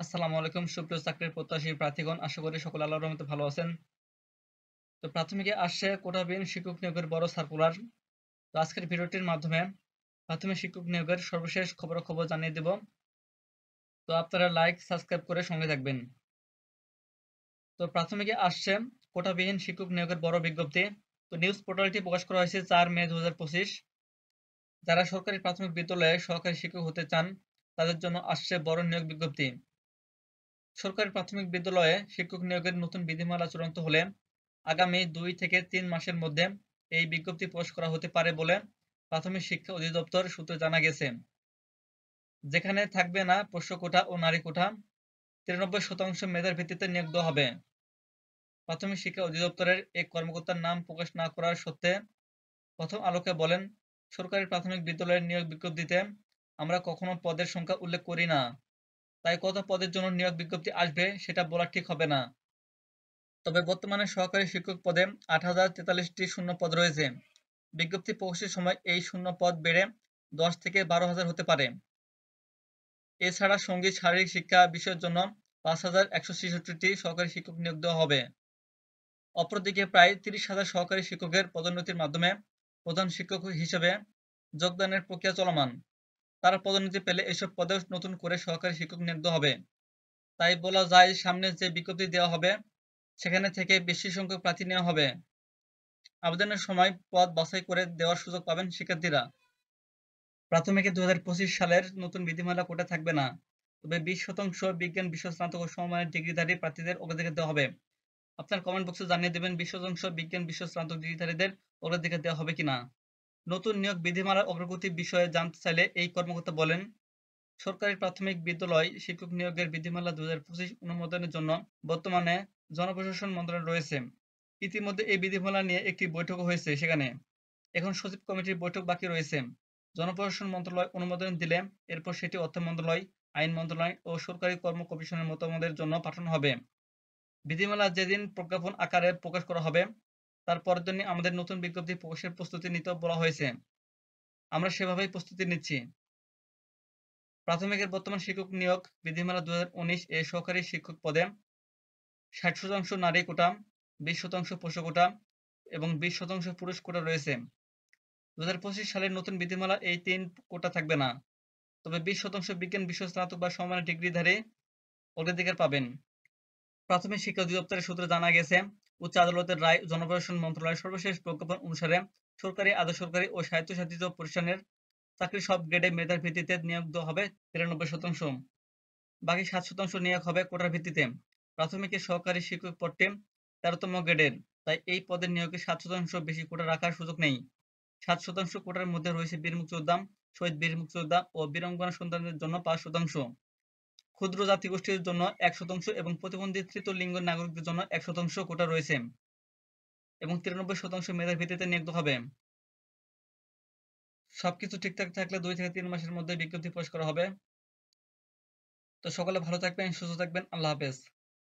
আসসালামু আলাইকুম সুপ্রিয় চাকরির প্রত্যাশী প্রার্থীগণ, আশা করি সকলে আল্লাহর রহমতে ভালো আছেন। তো প্রাথমিকে আসছে কোটাবিহীন শিক্ষক নিয়োগের বড় সার্কুলার। তো আজকের ভিডিওটির মাধ্যমে প্রাথমিক শিক্ষক নিয়োগের সর্বশেষ খবরাখবর জানিয়ে দেব। তো আপনারা লাইক সাবস্ক্রাইব করে সঙ্গে থাকবেন। তো প্রাথমিকে আসছে কোটাবিহীন শিক্ষক নিয়োগের বড় বিজ্ঞপ্তি। তো নিউজ পোর্টালটি প্রকাশ করা হয়েছে 4 মে 2025। যারা সরকারি প্রাথমিক বিদ্যালয়ে সহকারী শিক্ষক হতে চান তাদের জন্য আসছে বড় নিয়োগ বিজ্ঞপ্তি। সরকারি প্রাথমিক বিদ্যালয়ে শিক্ষক নিয়োগের নতুন বিধিমালা চূড়ান্ত হলে আগামী 2 থেকে 3 মাসের মধ্যে এই বিজ্ঞপ্তি প্রকাশ করা হতে পারে বলে প্রাথমিক শিক্ষা অধিদপ্তর সূত্রে জানা গেছে। যেখানে থাকবে না পোষ্য কোটা ও নারী কোটা, 93% মেধার ভিত্তিতে নিয়োগ দেওয়া হবে। প্রাথমিক শিক্ষা অধিদপ্তরের এক কর্মকর্তার নাম প্রকাশ না করার সত্ত্বে প্রথম আলোকে বলেন, সরকারি প্রাথমিক বিদ্যালয়ের নিয়োগ বিজ্ঞপ্তিতে আমরা কখনো পদের সংখ্যা উল্লেখ করি না, তাই কত পদের জন্য নিয়োগ বিজ্ঞপ্তি আসবে সেটা বলা ঠিক হবে না। তবে বর্তমানে সহকারী শিক্ষক পদে 8,043টি শূন্য পদ রয়েছে। বিজ্ঞপ্তি প্রকাশের সময় এই শূন্য পদ বেড়ে 10 থেকে 12,000 হতে পারে। এছাড়া সঙ্গীত শারীরিক শিক্ষা বিষয়ের জন্য 5,166টি সহকারী শিক্ষক নিয়োগ দেওয়া হবে। অপরদিকে প্রায় 30,000 সহকারী শিক্ষকের পদোন্নতির মাধ্যমে প্রধান শিক্ষক হিসেবে যোগদানের প্রক্রিয়া চলমান। তারা পদোন্নতি পেলে এসব পদেও নতুন করে সহকারী শিক্ষক নিয়োগ দেওয়া হবে। তাই বলা যায়, সামনে যে বিজ্ঞপ্তি দেওয়া হবে সেখানে থেকে বেশি সংখ্যক প্রার্থী নেওয়া হবে। আবেদনের সময় পদ বাছাই করে দেওয়ার সুযোগ পাবেন শিক্ষার্থীরা। প্রাথমিকে 2025 সালের নতুন বিধিমালা কোটা থাকবে না, তবে 20% বিজ্ঞান বিষয় স্নাতক ও সমমানের ডিগ্রিধারী প্রার্থীদের অগ্রাধিকার দেওয়া হবে। আপনার কমেন্ট বক্সে জানিয়ে দেবেন 20% বিজ্ঞান বিষয় স্নাতক ডিগ্রিধারীদের অগ্রাধিকার দেওয়া হবে কিনা। নতুন নিয়োগ বিধিমালার অগ্রগতি বিষয়ে জানতে চাইলে এই কর্মকর্তা বলেন, সরকারি প্রাথমিক বিদ্যালয় শিক্ষক নিয়োগের বিধিমালা 2025 অনুমোদনের জন্য বর্তমানে জনপ্রশাসন মন্ত্রণালয় রয়েছে। ইতিমধ্যে এই বিধিমালা নিয়ে একটি বৈঠকও হয়েছে। সেখানে এখন সচিব কমিটির বৈঠক বাকি রয়েছে। জনপ্রশাসন মন্ত্রণালয় অনুমোদন দিলে এরপর সেটি অর্থ মন্ত্রণালয়, আইন মন্ত্রণালয় ও সরকারি কর্ম কমিশনের মতামতের জন্য পাঠানো হবে। বিধিমালা যেদিন প্রজ্ঞাপন আকারে প্রকাশ করা হবে তার পরের দিনই আমাদের নতুন বিজ্ঞপ্তি প্রকাশের প্রস্তুতি নিতে বলা হয়েছে। আমরা সেভাবেই প্রস্তুতি নিচ্ছি। প্রাথমিকের বর্তমান শিক্ষক নিয়োগ বিধিমালা 2019 এ সহকারী শিক্ষক পদে 60% নারী কোটা, 20% পুরুষ কোটা এবং 20% পুরুষ কোটা রয়েছে। 2025 সালের নতুন বিধিমালা এই 3 কোটা থাকবে না, তবে 20% বিজ্ঞান বিষয় স্নাতক বা সমমানের ডিগ্রিধারী অগ্রাধিকার পাবেন। প্রাথমিক শিক্ষা অধিদপ্তরের সূত্রে জানা গেছে, উচ্চ আদালতের রায়, জনপ্রশাসন মন্ত্রণালয়ের সর্বশেষ প্রজ্ঞাপন অনুসারে সরকারি, আধা-সরকারি ও স্বায়ত্তশাসিত প্রতিষ্ঠানের চাকরির সব গ্রেডে মেধার ভিত্তিতে নিয়োগ দেওয়া হবে 93%। বাকি 7% নিয়োগ হবে কোটার ভিত্তিতে। প্রাথমিকের সহকারী শিক্ষক পদটি 13তম গ্রেডের, তাই এই পদের নিয়োগে 7% বেশি কোটা রাখার সুযোগ নেই। 7% কোটার মধ্যে রয়েছে বীর মুক্তিযোদ্ধা, শহীদ বীর মুক্তিযোদ্ধা ও বীরাঙ্গনা সন্তানদের জন্য 5%, ক্ষুদ্র জাতিগোষ্ঠীর জন্য 1% এবং প্রতিবন্ধী তৃতীয় লিঙ্গ নাগরিকদের জন্য 1% কোটা রয়েছে এবং 93% মেধার ভিত্তিতে নিয়োগ হবে। সবকিছু ঠিকঠাক থাকলে 2 থেকে 3 মাসের মধ্যে বিজ্ঞপ্তি প্রকাশ করা হবে। তো সকলে ভালো থাকবেন, সুস্থ থাকবেন। আল্লাহ হাফেজ।